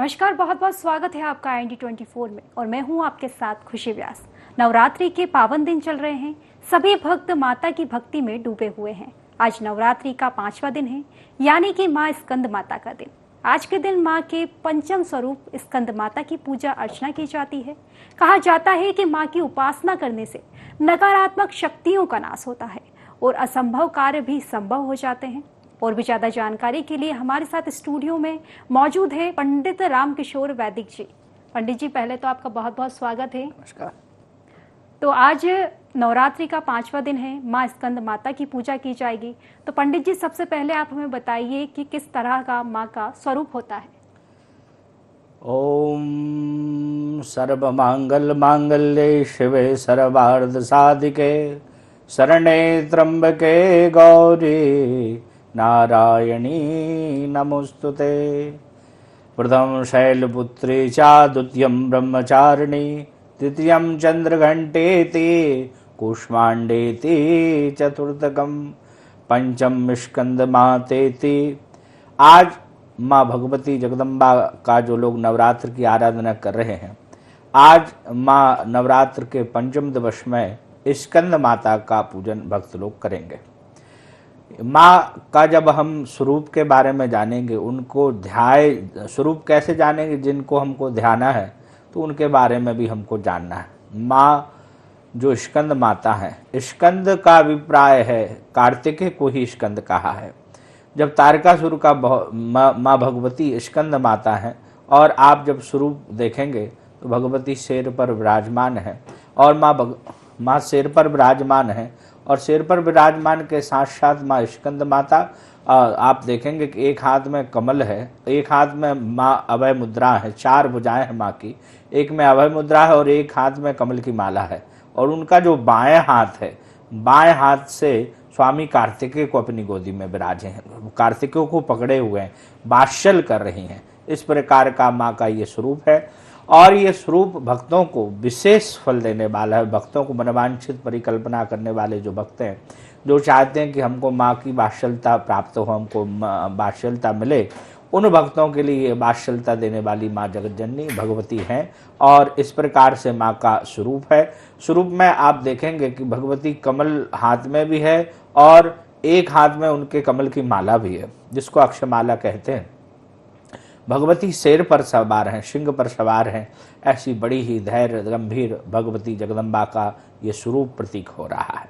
नमस्कार, बहुत बहुत स्वागत है आपका IND24 में और मैं हूं आपके साथ खुशी व्यास। नवरात्रि के पावन दिन चल रहे हैं। सभी भक्त माता की भक्ति में डूबे हुए हैं। आज नवरात्रि का 5वां दिन है, यानी कि माँ स्कंद माता का दिन। आज के दिन माँ के पंचम स्वरूप स्कंद माता की पूजा अर्चना की जाती है। कहा जाता है कि माँ की उपासना करने से नकारात्मक शक्तियों का नाश होता है और असंभव कार्य भी संभव हो जाते हैं। और भी ज्यादा जानकारी के लिए हमारे साथ स्टूडियो में मौजूद है पंडित रामकिशोर वैदिक जी। पंडित जी, पहले तो आपका बहुत बहुत स्वागत है। नमस्कार। तो आज नवरात्रि का 5वां दिन है, माँ स्कंद माता की पूजा की जाएगी। तो पंडित जी, सबसे पहले आप हमें बताइए कि किस तरह का माँ का स्वरूप होता है। ओम सर्वमंगल मांगल्ये शिवे सर्वार्थ साधिके शरणे त्र्यंबके गौरी नारायणी नमोस्तुते। प्रथम शैलपुत्री चा द्वितीयं ब्रह्मचारिणी तृतीयं चंद्रघंटेति कूष्मांडेति चतुर्थकं पंचम स्कंद मातेति। आज माँ भगवती जगदम्बा का जो लोग नवरात्र की आराधना कर रहे हैं, आज माँ नवरात्र के पंचम दिवस में स्कंद माता का पूजन भक्त लोग करेंगे। माँ का जब हम स्वरूप के बारे में जानेंगे, उनको स्वरूप कैसे जानेंगे, जिनको हमको ध्याना है तो उनके बारे में भी हमको जानना है। माँ जो स्कंद माता है, स्कंद का अभिप्राय है कार्तिकेय को ही स्कंद कहा है। जब तारकासुर का माँ भगवती स्कंद माता है और आप जब स्वरूप देखेंगे तो भगवती शेर पर विराजमान है और माँ शेर पर विराजमान है और शेर पर विराजमान के साथ साथ माँ स्कंद माता आप देखेंगे कि एक हाथ में कमल है, एक हाथ में माँ अभय मुद्रा है, 4 भुजाएं हैं माँ की, एक में अभय मुद्रा है और एक हाथ में कमल की माला है। और उनका जो बाएं हाथ है, बाएं हाथ से स्वामी कार्तिकेय को अपनी गोदी में विराजे हैं, कार्तिकेय को पकड़े हुए हैं, वात्सल कर रही हैं। इस प्रकार का माँ का ये स्वरूप है और ये स्वरूप भक्तों को विशेष फल देने वाला है। भक्तों को मनवांछित परिकल्पना करने वाले जो भक्त हैं, जो चाहते हैं कि हमको माँ की वात्सल्यता प्राप्त हो, हमको वात्सल्यता मिले, उन भक्तों के लिए वात्सल्यता देने वाली माँ जगतजननी भगवती हैं। और इस प्रकार से माँ का स्वरूप है। स्वरूप में आप देखेंगे कि भगवती कमल हाथ में भी है और एक हाथ में उनके कमल की माला भी है, जिसको अक्षमाला कहते हैं। भगवती शेर पर सवार हैं, सिंह पर सवार हैं। ऐसी बड़ी ही धैर्य गंभीर भगवती जगदम्बा का ये स्वरूप प्रतीक हो रहा है।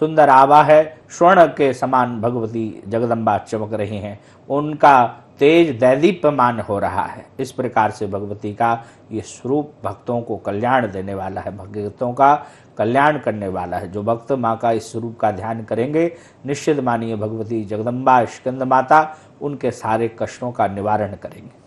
सुंदर आभा है, स्वर्ण के समान भगवती जगदम्बा चमक रही हैं, उनका तेज दैदीप्यमान हो रहा है। इस प्रकार से भगवती का ये स्वरूप भक्तों को कल्याण देने वाला है, भक्तों का कल्याण करने वाला है। जो भक्त माँ का इस स्वरूप का ध्यान करेंगे, निश्चित मानिए भगवती जगदम्बा स्कंद माता उनके सारे कष्टों का निवारण करेंगे।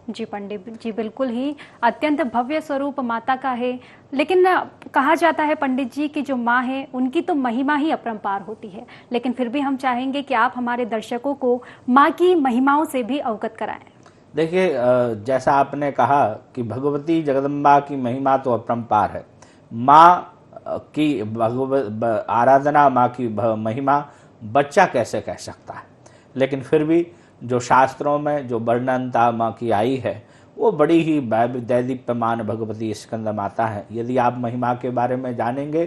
जी पंडित जी, बिल्कुल ही अत्यंत भव्य स्वरूप माता का है। लेकिन कहा जाता है पंडित जी कि जो माँ है उनकी तो महिमा ही अपरंपार होती है, लेकिन फिर भी हम चाहेंगे कि आप हमारे दर्शकों को माँ की महिमाओं से भी अवगत कराएं। देखिए, जैसा आपने कहा कि भगवती जगदम्बा की महिमा तो अपरंपार है। माँ की आराधना, माँ की महिमा बच्चा कैसे कह सकता है। लेकिन फिर भी जो शास्त्रों में जो वर्णनता माँ की आई है, वो बड़ी ही दैदीप्यमान भगवती स्कंद माता है। यदि आप महिमा के बारे में जानेंगे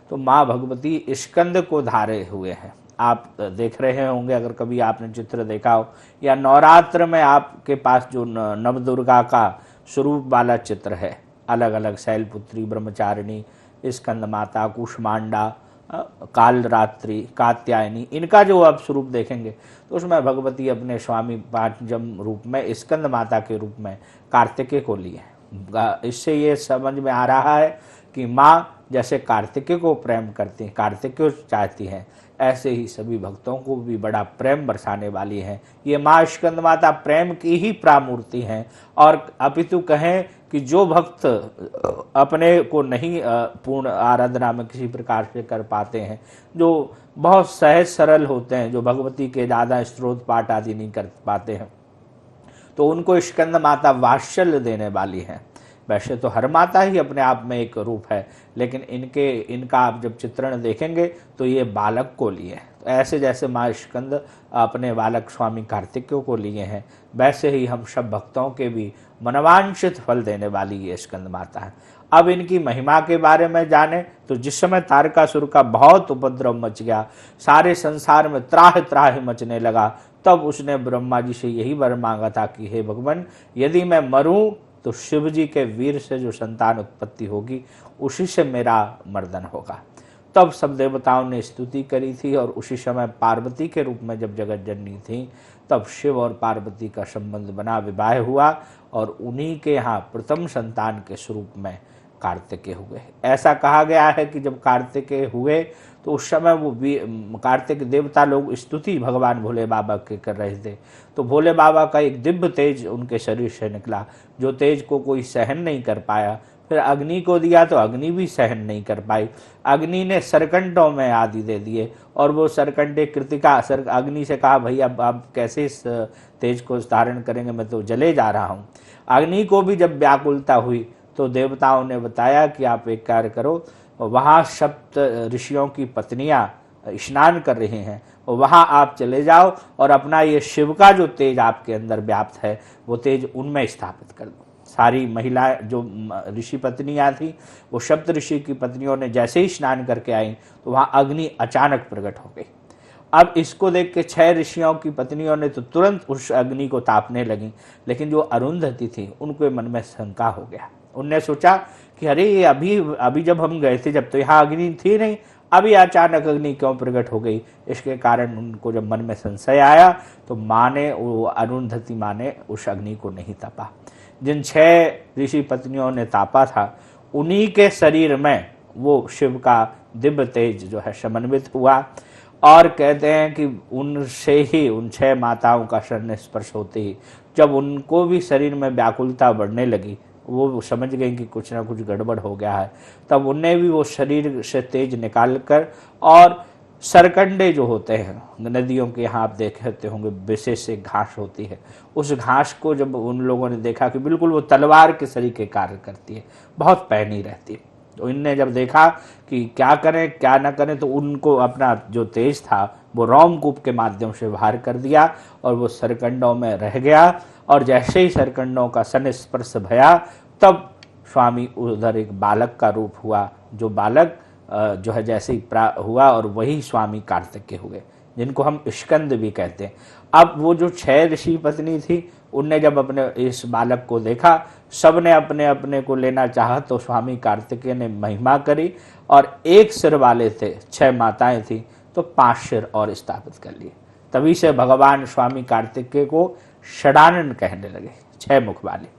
तो माँ भगवती स्कंद को धारे हुए हैं। आप देख रहे होंगे, अगर कभी आपने चित्र देखा हो या नवरात्र में आपके पास जो नवदुर्गा का स्वरूप वाला चित्र है, अलग अलग शैलपुत्री, ब्रह्मचारिणी, स्कंद माता, कुष्मांडा, कालरात्रि, कात्यायनी, इनका जो आप स्वरूप देखेंगे तो उसमें भगवती अपने स्वामी पांचम रूप में स्कंद माता के रूप में कार्तिकेय को लिए हैं। इससे ये समझ में आ रहा है कि माँ जैसे कार्तिकेय को प्रेम करती हैं, कार्तिकेय चाहती हैं, ऐसे ही सभी भक्तों को भी बड़ा प्रेम बरसाने वाली हैं। ये माँ स्कंद माता प्रेम की ही प्रामूर्ति हैं। और अपितु कहें कि जो भक्त अपने को नहीं पूर्ण आराधना में किसी प्रकार से कर पाते हैं, जो बहुत सहज सरल होते हैं, जो भगवती के ज़्यादा स्त्रोत पाठ आदि नहीं कर पाते हैं, तो उनको स्कंद माता वात्सल्य देने वाली हैं। वैसे तो हर माता ही अपने आप में एक रूप है, लेकिन इनका आप जब चित्रण देखेंगे तो ये बालक को लिए हैं। तो ऐसे जैसे माँ स्कंद अपने बालक स्वामी कार्तिकेय को लिए हैं, वैसे ही हम सब भक्तों के भी मनवांछित फल देने वाली ये स्कंद माता है। अब इनकी महिमा के बारे में जाने तो जिस समय तारकासुर का बहुत उपद्रव मच गया, सारे संसार में त्राह त्राह मचने लगा, तब उसने ब्रह्मा जी से यही वर मांगा था कि हे भगवान, यदि मैं मरूं तो शिव जी के वीर से जो संतान उत्पत्ति होगी उसी से मेरा मर्दन होगा। तब सब देवताओं ने स्तुति करी थी, और उसी समय पार्वती के रूप में जब जगत जननी थी, तब शिव और पार्वती का संबंध बना, विवाह हुआ, और उन्हीं के यहाँ प्रथम संतान के स्वरूप में कार्तिकेय हुए। ऐसा कहा गया है कि जब कार्तिकेय हुए तो उस समय वो कार्तिक देवता लोग स्तुति भगवान भोले बाबा के कर रहे थे, तो भोले बाबा का एक दिव्य तेज उनके शरीर से निकला, जो तेज को कोई सहन नहीं कर पाया। फिर अग्नि को दिया तो अग्नि भी सहन नहीं कर पाई, अग्नि ने सरकंडों में आदि दे दिए, और वो सरकंडे कृतिका अग्नि से कहा, भैया अब आप कैसे इस तेज को धारण करेंगे, मैं तो जले जा रहा हूँ। अग्नि को भी जब व्याकुलता हुई तो देवताओं ने बताया कि आप एक कार्य करो, वहाँ सप्त ऋषियों की पत्नियां स्नान कर रही हैं, वहाँ आप चले जाओ और अपना ये शिव का जो तेज आपके अंदर व्याप्त है वो तेज उनमें स्थापित कर दो। सारी महिलाएं जो ऋषि पत्नियां थी, वो सप्त ऋषि की पत्नियों ने जैसे ही स्नान करके आई तो वहाँ अग्नि अचानक प्रकट हो गई। अब इसको देख के 6 ऋषियों की पत्नियों ने तो तुरंत उस अग्नि को तापने लगी, लेकिन जो अरुंधति थी उनके मन में शंका हो गया। उनने सोचा कि अरे ये अभी जब हम गए थे जब तो यहाँ अग्नि थी नहीं, अभी अचानक अग्नि क्यों प्रकट हो गई। इसके कारण उनको जब मन में संशय आया तो अरुंधति माँ ने उस अग्नि को नहीं तपा। जिन 6 ऋषि पत्नियों ने तापा था उन्हीं के शरीर में वो शिव का दिव्य तेज जो है समन्वित हुआ, और कहते हैं कि उनसे ही उन 6 माताओं का शरण स्पर्श होते ही जब उनको भी शरीर में व्याकुलता बढ़ने लगी, वो समझ गई कि कुछ ना कुछ गड़बड़ हो गया है, तब उन्हें भी वो शरीर से तेज निकाल कर, और सरकंडे जो होते हैं नदियों के यहाँ आप देखे होंगे विशेष एक घास होती है, उस घास को जब उन लोगों ने देखा कि बिल्कुल वो तलवार के सरीखे कार्य करती है, बहुत पैनी रहती है, तो इनने जब देखा कि क्या करें क्या ना करें, तो उनको अपना जो तेज था वो रोमकूप के माध्यम से बाहर कर दिया, और वो सरकंडों में रह गया। और जैसे ही सरकंडों का संस्पर्श भया, तब स्वामी उधर एक बालक का रूप हुआ, जो बालक जो है जैसे ही हुआ, और वही स्वामी कार्तिकेय हुए, जिनको हम स्कंद भी कहते हैं। अब वो जो 6 ऋषि पत्नी थी, उनने जब अपने इस बालक को देखा, सब ने अपने अपने को लेना चाहा, तो स्वामी कार्तिकेय ने महिमा करी, और एक सिर वाले थे, 6 माताएं थी, तो 5 सिर और स्थापित कर लिए। तभी से भगवान स्वामी कार्तिकेय को षडानन कहने लगे, 6 मुख वाले।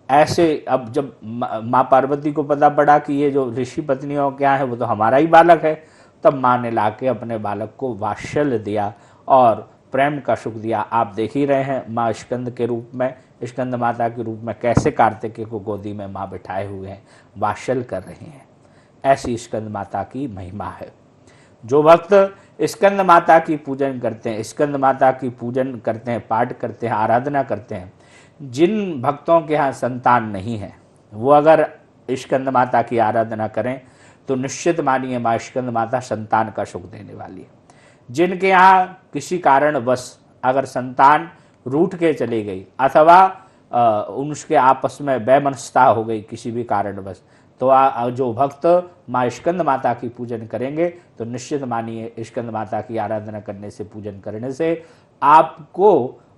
ऐसे अब जब माँ पार्वती को पता पड़ा कि ये जो ऋषि पत्नियों क्या है वो तो हमारा ही बालक है, तब माँ ने लाके अपने बालक को वात्सल्य दिया और प्रेम का सुख दिया। आप देख ही रहे हैं माँ स्कंद के रूप में, स्कंद माता के रूप में कैसे कार्तिकेय को गोदी में माँ बिठाए हुए हैं, वात्सल्य कर रही हैं। ऐसी स्कंद माता की महिमा है। जो भक्त स्कंद माता की पूजन करते हैं, स्कंद माता की पूजन करते हैं, पाठ करते हैं, आराधना करते हैं, जिन भक्तों के यहाँ संतान नहीं है वो अगर स्कंद माता की आराधना करें तो निश्चित मानिए माँ स्कंद माता संतान का सुख देने वाली है। जिनके यहाँ किसी कारणवश अगर संतान रूठ के चली गई अथवा उनके आपस में वैमनस्यता हो गई किसी भी कारणवश, तो जो भक्त माँ स्कंद माता की पूजन करेंगे तो निश्चित मानिए स्कंद माता की आराधना करने से, पूजन करने से आपको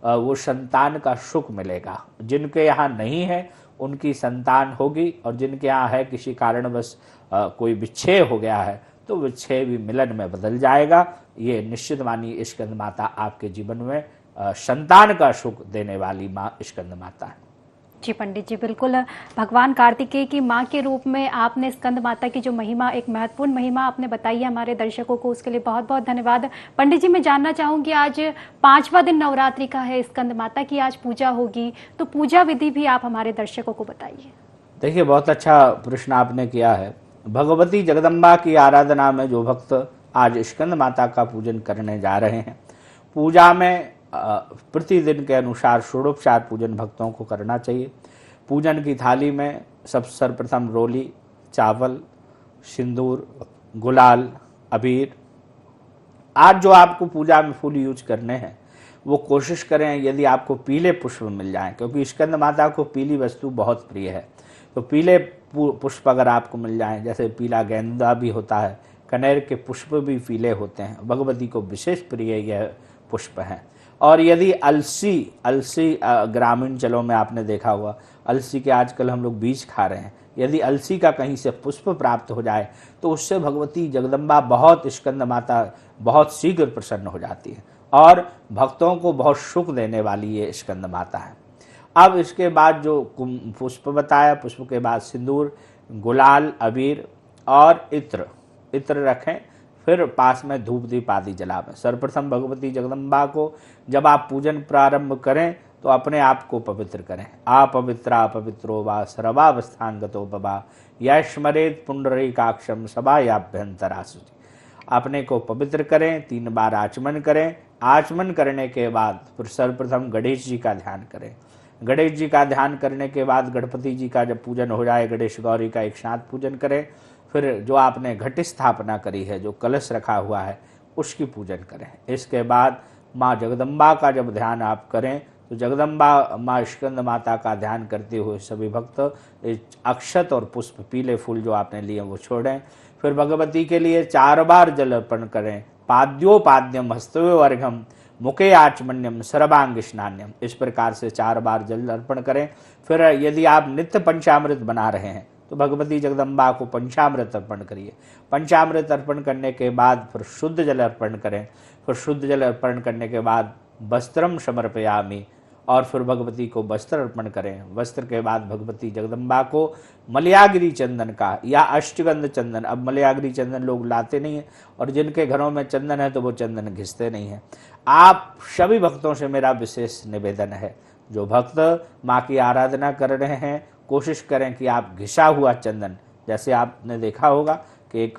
वो संतान का सुख मिलेगा। जिनके यहाँ नहीं है उनकी संतान होगी, और जिनके यहाँ है किसी कारणवश कोई विच्छेद हो गया है तो विच्छेद भी मिलन में बदल जाएगा। ये निश्चित मानिए स्कंद माता आपके जीवन में संतान का सुख देने वाली माँ स्कंद माता है। जी पंडित जी, बिल्कुल भगवान कार्तिकेय की माँ के रूप में आपने स्कंद माता की जो महिमा, एक महत्वपूर्ण महिमा आपने बताई है हमारे दर्शकों को, उसके लिए बहुत बहुत धन्यवाद। पंडित जी, मैं जानना चाहूँगी आज 5वां दिन नवरात्रि का है, स्कंद माता की आज पूजा होगी, तो पूजा विधि भी आप हमारे दर्शकों को बताइए। देखिए, बहुत अच्छा प्रश्न आपने किया है। भगवती जगदम्बा की आराधना में जो भक्त आज स्कंद माता का पूजन करने जा रहे हैं, पूजा में प्रतिदिन के अनुसार षोडोपचार पूजन भक्तों को करना चाहिए। पूजन की थाली में सब सर्वप्रथम रोली, चावल, सिंदूर, गुलाल, अबीर, आज जो आपको पूजा में फूल यूज करने हैं वो कोशिश करें यदि आपको पीले पुष्प मिल जाएं, क्योंकि स्कंद माता को पीली वस्तु बहुत प्रिय है। तो पीले पुष्प अगर आपको मिल जाएं, जैसे पीला गेंदा भी होता है, कनेर के पुष्प भी पीले होते हैं, भगवती को विशेष प्रिय यह पुष्प हैं। और यदि अलसी ग्रामीण जलों में आपने देखा हुआ, अलसी के आजकल हम लोग बीज खा रहे हैं, यदि अलसी का कहीं से पुष्प प्राप्त हो जाए तो उससे भगवती जगदम्बा बहुत, स्कंद माता बहुत शीघ्र प्रसन्न हो जाती है और भक्तों को बहुत सुख देने वाली ये स्कंद माता है। अब इसके बाद जो पुष्प बताया, पुष्प के बाद सिंदूर, गुलाल, अबीर और इत्र रखें, फिर पास में धूप दीप आदि जलावें। सर्वप्रथम भगवती जगदम्बा को जब आप पूजन प्रारंभ करें तो अपने आप को पवित्र करें। अपवित्रा पवित्रो वा सर्वावस्थांगतो बवा यस्मरेत पुंडरीकाक्षम सभायाभ्यंतरासु। अपने को पवित्र करें, 3 बार आचमन करें। आचमन करने के बाद फिर सर्वप्रथम गणेश जी का ध्यान करें। गणेश जी का ध्यान करने के बाद गणपति जी का जब पूजन हो जाए, गणेश गौरी का एक साथ पूजन करें। फिर जो आपने घट स्थापना करी है, जो कलश रखा हुआ है, उसकी पूजन करें। इसके बाद माँ जगदम्बा का जब ध्यान आप करें तो जगदम्बा माँ स्कंद माता का ध्यान करते हुए सभी भक्त अक्षत और पुष्प, पीले फूल जो आपने लिए वो छोड़ें। फिर भगवती के लिए 4 बार जल अर्पण करें। पाद्योपाद्यम हस्तयो अर्घ्यम मुखे आचमन्यम सर्वांग स्नान्यम, इस प्रकार से 4 बार जल अर्पण करें। फिर यदि आप नित्य पंचामृत बना रहे हैं तो भगवती जगदम्बा को पंचामृत अर्पण करिए। पंचामृत अर्पण करने के बाद फिर शुद्ध जल अर्पण करें। फिर शुद्ध जल अर्पण करने के बाद वस्त्रम समर्पयामि, और फिर भगवती को वस्त्र अर्पण करें। वस्त्र के बाद भगवती जगदम्बा को मलयागिरी चंदन का या अष्टगंध चंदन, अब मलयागिरी चंदन लोग लाते नहीं हैं और जिनके घरों में चंदन है तो वो चंदन घिसते नहीं हैं। आप सभी भक्तों से मेरा विशेष निवेदन है, जो भक्त माँ की आराधना कर रहे हैं कोशिश करें कि आप घिसा हुआ चंदन, जैसे आपने देखा होगा कि एक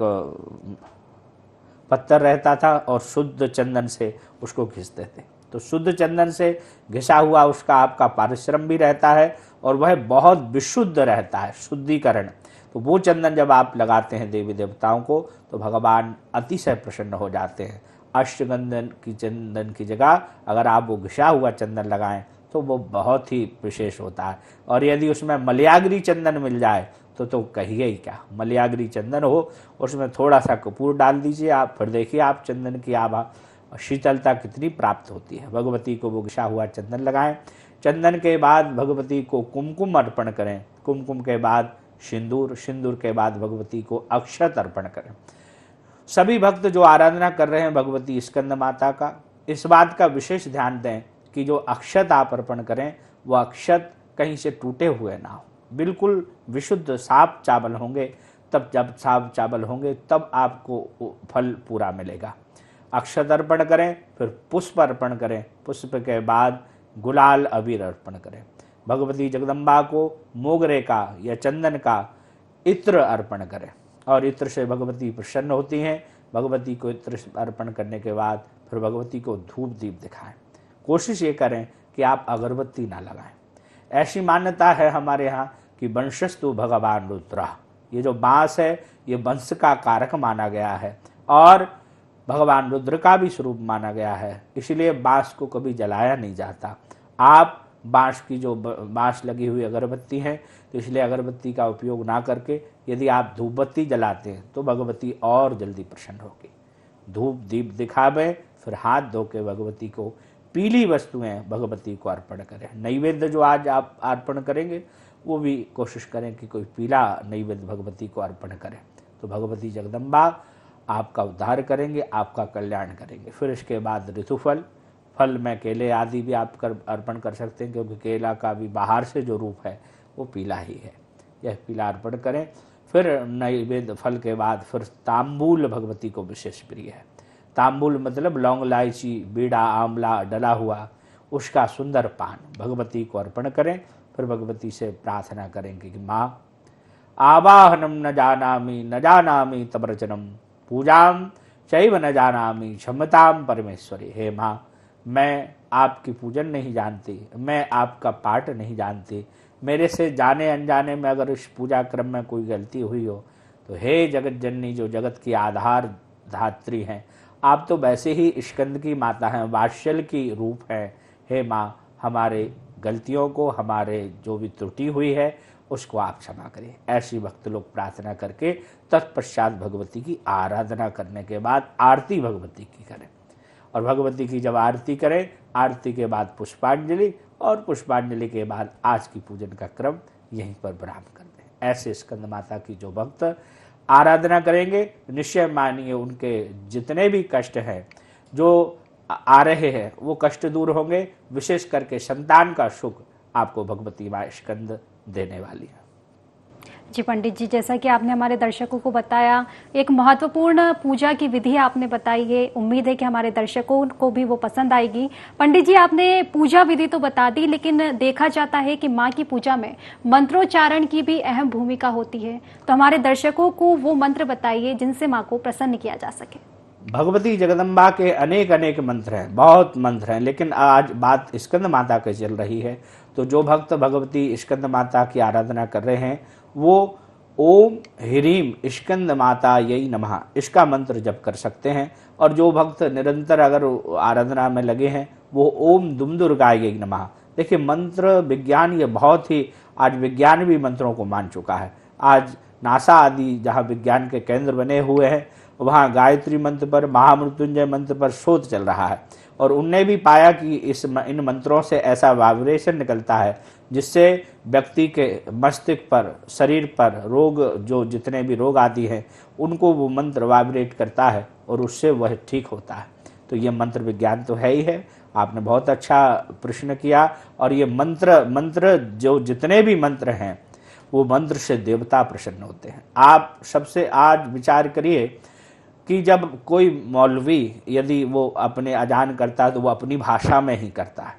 पत्थर रहता था और शुद्ध चंदन से उसको घिसते थे, तो शुद्ध चंदन से घिसा हुआ उसका आपका पारिश्रम भी रहता है और वह बहुत विशुद्ध रहता है, शुद्धिकरण। तो वो चंदन जब आप लगाते हैं देवी देवताओं को तो भगवान अतिशय प्रसन्न हो जाते हैं। अष्टगंधन की चंदन की जगह अगर आप वो घिसा हुआ चंदन लगाएं तो वो बहुत ही विशेष होता है। और यदि उसमें मलयागिरी चंदन मिल जाए तो कहिए ही क्या, मलयागिरी चंदन हो उसमें थोड़ा सा कपूर डाल दीजिए आप, फिर देखिए आप चंदन की आभा शीतलता कितनी प्राप्त होती है। भगवती को वो घिसा हुआ चंदन लगाएं। चंदन के बाद भगवती को कुमकुम अर्पण करें। कुमकुम के बाद सिंदूर, सिंदूर के बाद भगवती को अक्षत अर्पण करें। सभी भक्त जो आराधना कर रहे हैं भगवती स्कंद माता का, इस बात का विशेष ध्यान दें कि जो अक्षत आप अर्पण करें वो अक्षत कहीं से टूटे हुए ना हो, बिल्कुल विशुद्ध साफ चावल होंगे, तब जब साफ चावल होंगे तब आपको फल पूरा मिलेगा। अक्षत अर्पण करें, फिर पुष्प अर्पण करें। पुष्प के बाद गुलाल अबीर अर्पण करें। भगवती जगदम्बा को मोगरे का या चंदन का इत्र अर्पण करें और इत्र से भगवती प्रसन्न होती हैं। भगवती को इत्र अर्पण करने के बाद फिर भगवती को धूप दीप दिखाएं। कोशिश ये करें कि आप अगरबत्ती ना लगाएं। ऐसी मान्यता है हमारे यहाँ कि वंशस्तु भगवान रुद्र, ये जो बांस है ये वंश का कारक माना गया है और भगवान रुद्र का भी स्वरूप माना गया है, इसलिए बांस को कभी जलाया नहीं जाता। आप बांस की जो बांस लगी हुई अगरबत्ती है तो इसलिए अगरबत्ती का उपयोग ना करके यदि आप धूप बत्ती जलाते हैं तो भगवती और जल्दी प्रसन्न होगी। धूप दीप दिखावें, फिर हाथ धो के भगवती को पीली वस्तुएं भगवती को अर्पण करें। नैवेद्य जो आज आप अर्पण करेंगे वो भी कोशिश करें कि कोई पीला नैवेद्य भगवती को अर्पण करें, तो भगवती जगदम्बा आपका उद्धार करेंगे, आपका कल्याण करेंगे। फिर इसके बाद ऋतुफल, फल में केले आदि भी आप अर्पण कर सकते हैं, क्योंकि केला का भी बाहर से जो रूप है वो पीला ही है, यह पीला अर्पण करें। फिर नैवेद्य फल के बाद फिर तांबूल भगवती को विशेष प्रिय है। तांबूल मतलब लौंग, इलायची, बीड़ा, आंवला डला हुआ उसका सुंदर पान भगवती को अर्पण करें। फिर भगवती से प्रार्थना करेंगे कि माँ आवाहनम न जानामि तमर्चनम पूजाम चैव न जानामि क्षमताम परमेश्वरी। हे माँ, मैं आपकी पूजन नहीं जानती, मैं आपका पाठ नहीं जानती, मेरे से जाने अनजाने में अगर इस पूजा क्रम में कोई गलती हुई हो तो हे जगत जननी, जो जगत की आधार धात्री हैं, आप तो वैसे ही स्कंद की माता हैं, वात्सल्य की रूप हैं। हे माँ, हमारे गलतियों को, हमारे जो भी त्रुटि हुई है उसको आप क्षमा करिए। ऐसी भक्त लोग प्रार्थना करके तत्पश्चात भगवती की आराधना करने के बाद आरती भगवती की करें। और भगवती की जब आरती करें, आरती के बाद पुष्पांजलि, और पुष्पांजलि के बाद आज की पूजन का क्रम यहीं पर विराम कर दें। ऐसे स्कंद माता की जो भक्त आराधना करेंगे, निश्चय मानिए उनके जितने भी कष्ट हैं जो आ रहे हैं वो कष्ट दूर होंगे। विशेष करके संतान का सुख आपको भगवती माँ स्कंद देने वाली है। जी पंडित जी, जैसा कि आपने हमारे दर्शकों को बताया, एक महत्वपूर्ण पूजा की विधि आपने बताई है। उम्मीद है कि हमारे दर्शकों को भी वो पसंद आएगी। पंडित जी, आपने पूजा विधि तो बता दी, लेकिन देखा जाता है कि माँ की पूजा में मंत्रोच्चारण की भी अहम भूमिका होती है। तो हमारे दर्शकों को वो मंत्र बताइए जिनसे माँ को प्रसन्न किया जा सके। भगवती जगदम्बा के अनेक अनेक मंत्र हैं, बहुत मंत्र हैं, लेकिन आज बात स्कंद माता की चल रही है। तो जो भक्त भगवती स्कंद माता की आराधना कर रहे हैं वो ओम ह्रीम स्कंद माता यही नमः इसका मंत्र जप कर सकते हैं। और जो भक्त निरंतर अगर आराधना में लगे हैं वो ओम दुम दुर्गा यही नमः। देखिए, मंत्र विज्ञान ये बहुत ही, आज विज्ञान भी मंत्रों को मान चुका है। आज नासा आदि जहाँ विज्ञान के केंद्र बने हुए हैं वहाँ गायत्री मंत्र पर, महामृत्युंजय मंत्र पर शोध चल रहा है। और उनने भी पाया कि इन मंत्रों से ऐसा वाइब्रेशन निकलता है जिससे व्यक्ति के मस्तिष्क पर, शरीर पर रोग, जो जितने भी रोग आदि हैं उनको वो मंत्र वाइब्रेट करता है और उससे वह ठीक होता है। तो ये मंत्र विज्ञान तो है ही है। आपने बहुत अच्छा प्रश्न किया। और ये मंत्र जो जितने भी मंत्र हैं वो मंत्र से देवता प्रसन्न होते हैं। आप सबसे आज विचार करिए कि जब कोई मौलवी यदि वो अपने अजान करता है तो वो अपनी भाषा में ही करता है।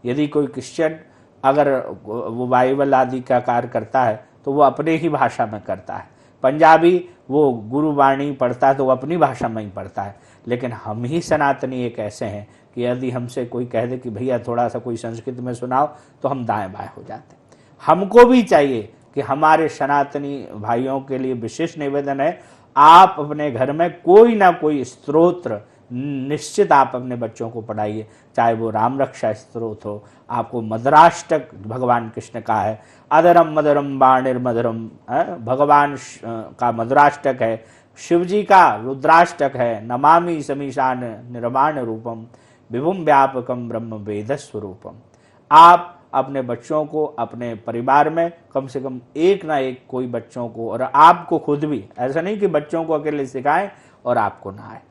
यदि कोई क्रिश्चियन अगर वो बाइबल आदि का कार्य करता है तो वो अपने ही भाषा में करता है। पंजाबी वो गुरुवाणी पढ़ता है तो वो अपनी भाषा में ही पढ़ता है। लेकिन हम ही सनातनी एक ऐसे हैं कि यदि हमसे कोई कह दे कि भैया थोड़ा सा कोई संस्कृत में सुनाओ तो हम दाएं बाएं हो जाते हैं। हमको भी चाहिए कि हमारे सनातनी भाइयों के लिए विशेष निवेदन है, आप अपने घर में कोई ना कोई स्तोत्र निश्चित आप अपने बच्चों को पढ़ाइए। चाहे वो राम रक्षा स्तोत्र हो, आपको मधुराष्टक भगवान कृष्ण का है, अधरम मधुरम वाणिर्मधुरम भगवान का मधुराष्टक है, शिव जी का रुद्राष्टक है, नमामि समीशान निर्वाण रूपम विभुम व्यापकम ब्रह्म वेद स्वरूपम। आप अपने बच्चों को, अपने परिवार में कम से कम एक ना एक कोई बच्चों को, और आपको खुद भी, ऐसा नहीं कि बच्चों को अकेले सिखाएं और आपको ना आए।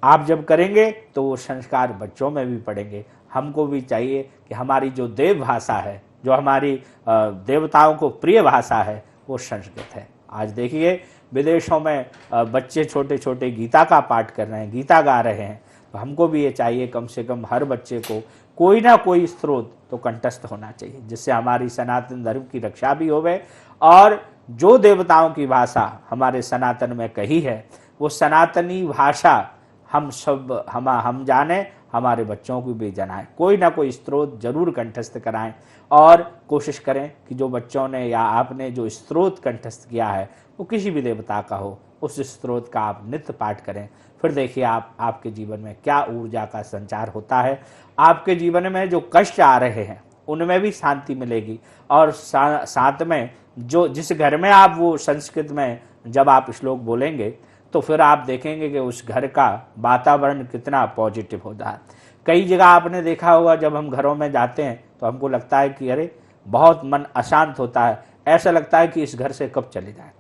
आप जब करेंगे तो वो संस्कार बच्चों में भी पड़ेंगे। हमको भी चाहिए कि हमारी जो देव भाषा है, जो हमारी देवताओं को प्रिय भाषा है, वो संस्कृत है। आज देखिए विदेशों में बच्चे छोटे छोटे गीता का पाठ कर रहे हैं, गीता गा रहे हैं। तो हमको भी ये चाहिए कम से कम हर बच्चे को कोई ना कोई स्रोत तो कंठस्थ होना चाहिए, जिससे हमारी सनातन धर्म की रक्षा भी होवे। और जो देवताओं की भाषा हमारे सनातन में कही है वो सनातनी भाषा हम जाने, हमारे बच्चों को भी जनाएं। कोई ना कोई स्रोत जरूर कंठस्थ कराएं और कोशिश करें कि जो बच्चों ने या आपने जो स्रोत कंठस्थ किया है वो किसी भी देवता का हो, उस स्रोत का आप नित्य पाठ करें। फिर देखिए आपके जीवन में क्या ऊर्जा का संचार होता है। आपके जीवन में जो कष्ट आ रहे हैं उनमें भी शांति मिलेगी। और साथ में जो जिस घर में आप वो संस्कृत में जब आप श्लोक बोलेंगे तो फिर आप देखेंगे कि उस घर का वातावरण कितना पॉजिटिव होता है। कई जगह आपने देखा होगा जब हम घरों में जाते हैं तो हमको लगता है कि अरे बहुत मन अशांत होता है, ऐसा लगता है कि इस घर से कब चले जाएं।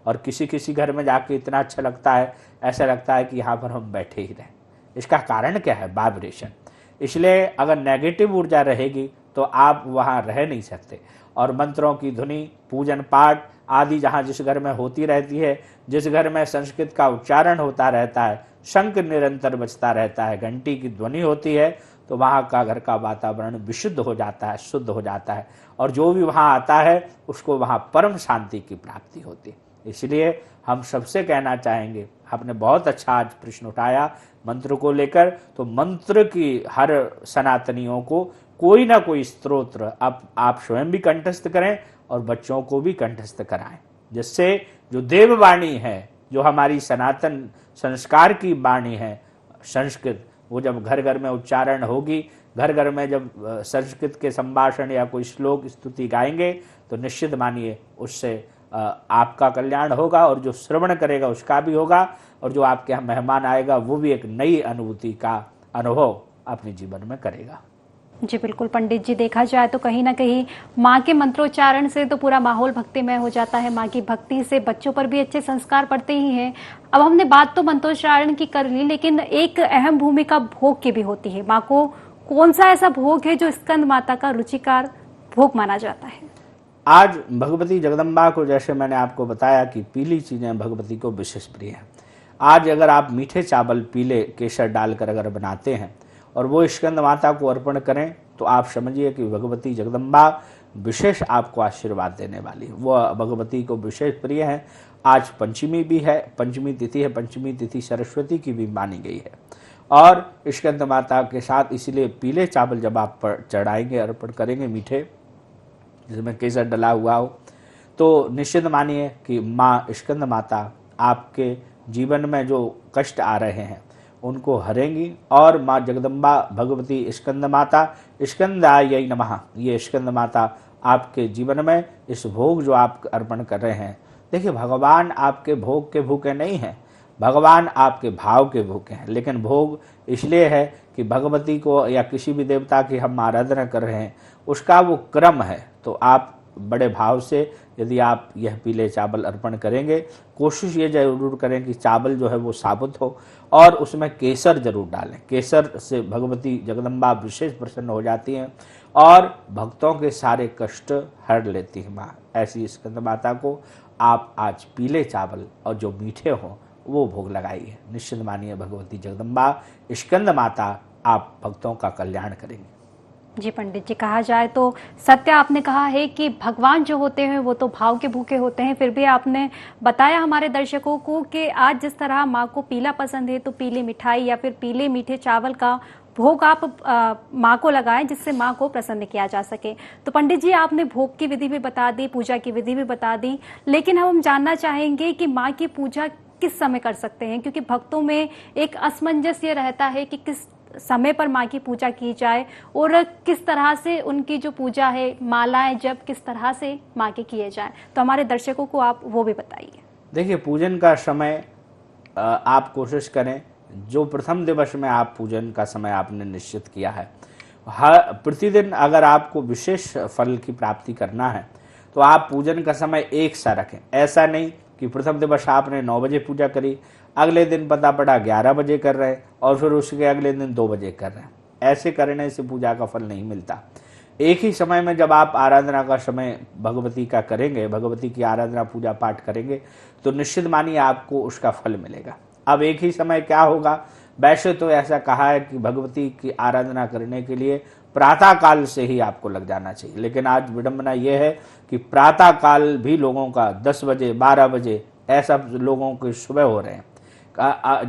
और किसी किसी घर में जाके इतना अच्छा लगता है, ऐसा लगता है कि यहाँ पर हम बैठे ही रहें। इसका कारण क्या है? वाइब्रेशन। इसलिए अगर नेगेटिव ऊर्जा रहेगी तो आप वहाँ रह नहीं सकते। और मंत्रों की धुनी, पूजन पाठ आदि जहाँ जिस घर में होती रहती है, जिस घर में संस्कृत का उच्चारण होता रहता है, शंख निरंतर बजता रहता है, घंटी की ध्वनि होती है, तो वहाँ का घर का वातावरण विशुद्ध हो जाता है, शुद्ध हो जाता है। और जो भी वहाँ आता है उसको वहाँ परम शांति की प्राप्ति होती है। इसलिए हम सबसे कहना चाहेंगे, आपने बहुत अच्छा आज प्रश्न उठाया मंत्र को लेकर, तो मंत्र की हर सनातनियों को कोई ना कोई स्तोत्र आप स्वयं भी कंठस्थ करें और बच्चों को भी कंठस्थ कराएं, जिससे जो देववाणी है, जो हमारी सनातन संस्कार की वाणी है संस्कृत, वो जब घर घर में उच्चारण होगी, घर घर में जब संस्कृत के संभाषण या कोई श्लोक स्तुति गाएंगे, तो निश्चित मानिए उससे आपका कल्याण होगा, और जो श्रवण करेगा उसका भी होगा, और जो आपके यहाँ मेहमान आएगा वो भी एक नई अनुभूति का अनुभव अपने जीवन में करेगा। जी बिल्कुल पंडित जी, देखा जाए तो कहीं ना कहीं माँ के मंत्रोच्चारण से तो पूरा माहौल भक्तिमय हो जाता है। माँ की भक्ति से बच्चों पर भी अच्छे संस्कार पड़ते ही हैं। अब हमने बात तो मंत्रोच्चारण की कर ली, लेकिन एक अहम भूमिका भोग की भी होती है। माँ को कौन सा ऐसा भोग है जो स्कंद माता का रुचिकार भोग माना जाता है? आज भगवती जगदम्बा को, जैसे मैंने आपको बताया कि पीली चीजें भगवती को विशेष प्रिय हैं। आज अगर आप मीठे चावल पीले केसर डालकर अगर बनाते हैं और वो स्कंद माता को अर्पण करें, तो आप समझिए कि भगवती जगदम्बा विशेष आपको आशीर्वाद देने वाली है। वो भगवती को विशेष प्रिय है। आज पंचमी भी है, पंचमी तिथि है, पंचमी तिथि सरस्वती की भी मानी गई है। और स्कंद माता के साथ इसलिए पीले चावल जब आप चढ़ाएंगे, अर्पण करेंगे मीठे, जिसमें केसर डला हुआ हो, तो निश्चित मानिए कि माँ स्कंद माता आपके जीवन में जो कष्ट आ रहे हैं उनको हरेंगी। और माँ जगदम्बा भगवती स्कंद माता, स्कंदायै नमः, ये स्कंद माता आपके जीवन में इस भोग जो आप अर्पण कर रहे हैं, देखिए भगवान आपके भोग के भूखे नहीं हैं, भगवान आपके भाव के भूखे हैं। लेकिन भोग इसलिए है कि भगवती को या किसी भी देवता की हम आराधना कर रहे हैं, उसका वो क्रम है। तो आप बड़े भाव से यदि आप यह पीले चावल अर्पण करेंगे, कोशिश ये जरूर करें कि चावल जो है वो साबुत हो और उसमें केसर जरूर डालें। केसर से भगवती जगदम्बा विशेष प्रसन्न हो जाती हैं और भक्तों के सारे कष्ट हर लेती हैं माँ। ऐसी स्कंद माता को आप आज पीले चावल और जो मीठे हों वो भोग लगाइए। निश्चित मानिए भगवती जगदम्बा स्कंद माता आप भक्तों का कल्याण करेंगे। जी पंडित जी, कहा जाए तो सत्य आपने कहा है कि भगवान जो होते हैं वो तो भाव के भूखे होते हैं। फिर भी आपने बताया हमारे दर्शकों को कि आज जिस तरह माँ को पीला पसंद है, तो पीली मिठाई या फिर पीले मीठे चावल का भोग आप माँ को लगाएं, जिससे माँ को प्रसन्न किया जा सके। तो पंडित जी, आपने भोग की विधि भी बता दी, पूजा की विधि भी बता दी, लेकिन हम जानना चाहेंगे कि माँ की पूजा किस समय कर सकते हैं, क्योंकि भक्तों में एक असमंजस ये रहता है कि किस समय पर माँ की पूजा की जाए और किस तरह से उनकी जो पूजा है, मालाएं जब किस तरह से माँ के किए जाएं। तो हमारे दर्शकों को आप वो भी बताइए। देखिए, पूजन का समय आप कोशिश करें, जो प्रथम दिवस में आप पूजन का समय आपने निश्चित किया है, हर प्रतिदिन अगर आपको विशेष फल की प्राप्ति करना है तो आप पूजन का समय एक सा रखें। ऐसा नहीं कि प्रथम दिवस आपने 9 बजे पूजा करी, अगले दिन पता पड़ा 11 बजे कर रहे हैं और फिर उसके अगले दिन 2 बजे कर रहे हैं। ऐसे करने से पूजा का फल नहीं मिलता। एक ही समय में जब आप आराधना का समय भगवती का करेंगे, भगवती की आराधना पूजा पाठ करेंगे, तो निश्चित मानिए आपको उसका फल मिलेगा। अब एक ही समय क्या होगा, वैसे तो ऐसा कहा है कि भगवती की आराधना करने के लिए प्रातः काल से ही आपको लग जाना चाहिए, लेकिन आज विडंबना यह है कि प्रातः काल भी लोगों का 10 बजे 12 बजे ऐसा लोगों के सुबह हो रहे हैं।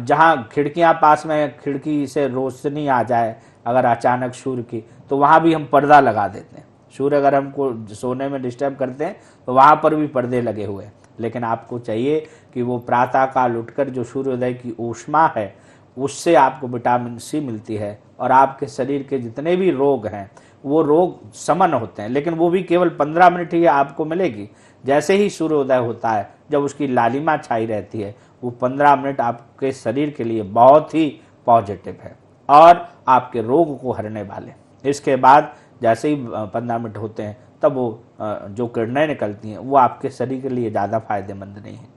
जहाँ खिड़कियाँ पास में, खिड़की से रोशनी आ जाए अगर अचानक सूर्य की, तो वहाँ भी हम पर्दा लगा देते हैं। सूर्य अगर हमको सोने में डिस्टर्ब करते हैं तो वहाँ पर भी पर्दे लगे हुए हैं। लेकिन आपको चाहिए कि वो प्रातः काल उठकर जो सूर्योदय की ऊष्मा है उससे आपको विटामिन सी मिलती है और आपके शरीर के जितने भी रोग हैं वो रोग शमन होते हैं। लेकिन वो भी केवल 15 मिनट ही आपको मिलेगी। जैसे ही सूर्योदय होता है, जब उसकी लालिमा छाई रहती है, वो 15 मिनट आपके शरीर के लिए बहुत ही पॉजिटिव है और आपके रोग को हरने वाले। इसके बाद जैसे ही 15 मिनट होते हैं, तब वो जो किरणें निकलती हैं वो आपके शरीर के लिए ज़्यादा फायदेमंद नहीं है।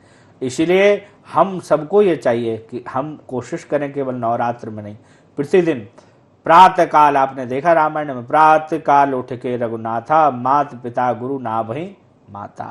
इसीलिए हम सबको ये चाहिए कि हम कोशिश करें केवल नवरात्र में नहीं, प्रतिदिन प्रातः काल, आपने देखा रामायण में, प्रातः काल उठ के रघुनाथा, मात पिता गुरु ना भई माता।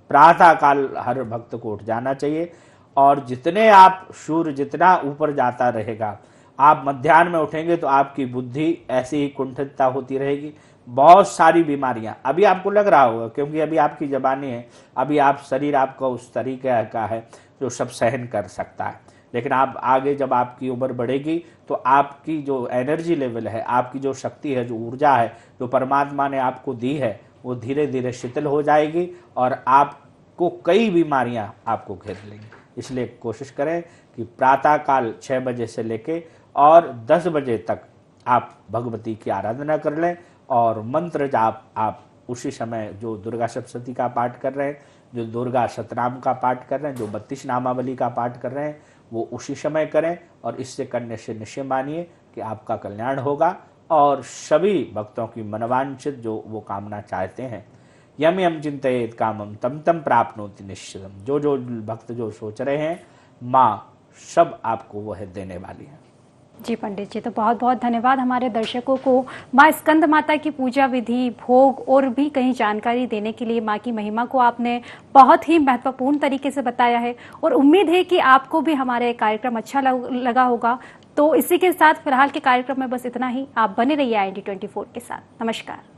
प्रातः काल हर भक्त को उठ जाना चाहिए और जितने आप सूर्य जितना ऊपर जाता रहेगा, आप मध्याह्न में उठेंगे तो आपकी बुद्धि ऐसी ही कुंठितता होती रहेगी। बहुत सारी बीमारियां अभी आपको लग रहा होगा, क्योंकि अभी आपकी जवानी है, अभी आप शरीर आपका उस तरीके का है जो सब सहन कर सकता है। लेकिन आप आगे जब आपकी उम्र बढ़ेगी तो आपकी जो एनर्जी लेवल है, आपकी जो शक्ति है, जो ऊर्जा है, जो परमात्मा ने आपको दी है, वो धीरे धीरे शिथिल हो जाएगी और आपको कई बीमारियां आपको घेर लेंगी। इसलिए कोशिश करें कि प्रातःकाल 6 बजे से लेके और 10 बजे तक आप भगवती की आराधना कर लें और मंत्र जाप आप उसी समय जो दुर्गा सप्तशती का पाठ कर रहे हैं, जो दुर्गा शतनाम का पाठ कर रहे हैं, जो 32 नामावली का पाठ कर रहे हैं, वो उसी समय करें। और इससे करने से निश्चय मानिए कि आपका कल्याण होगा और सभी भक्तों की मनवांछित जो वो कामना चाहते हैं, यम यम चिंतयेत कामम तम तम प्राप्नोति निश्चितम, जो जो भक्त जो सोच रहे हैं, माँ सब आपको वह देने वाली है। जी पंडित जी, तो बहुत बहुत धन्यवाद हमारे दर्शकों को माँ स्कंद माता की पूजा विधि, भोग और भी कहीं जानकारी देने के लिए। माँ की महिमा को आपने बहुत ही महत्वपूर्ण तरीके से बताया है और उम्मीद है कि आपको भी हमारे कार्यक्रम अच्छा लगा होगा। तो इसी के साथ फिलहाल के कार्यक्रम में बस इतना ही। आप बने रहिए IND24 के साथ। नमस्कार।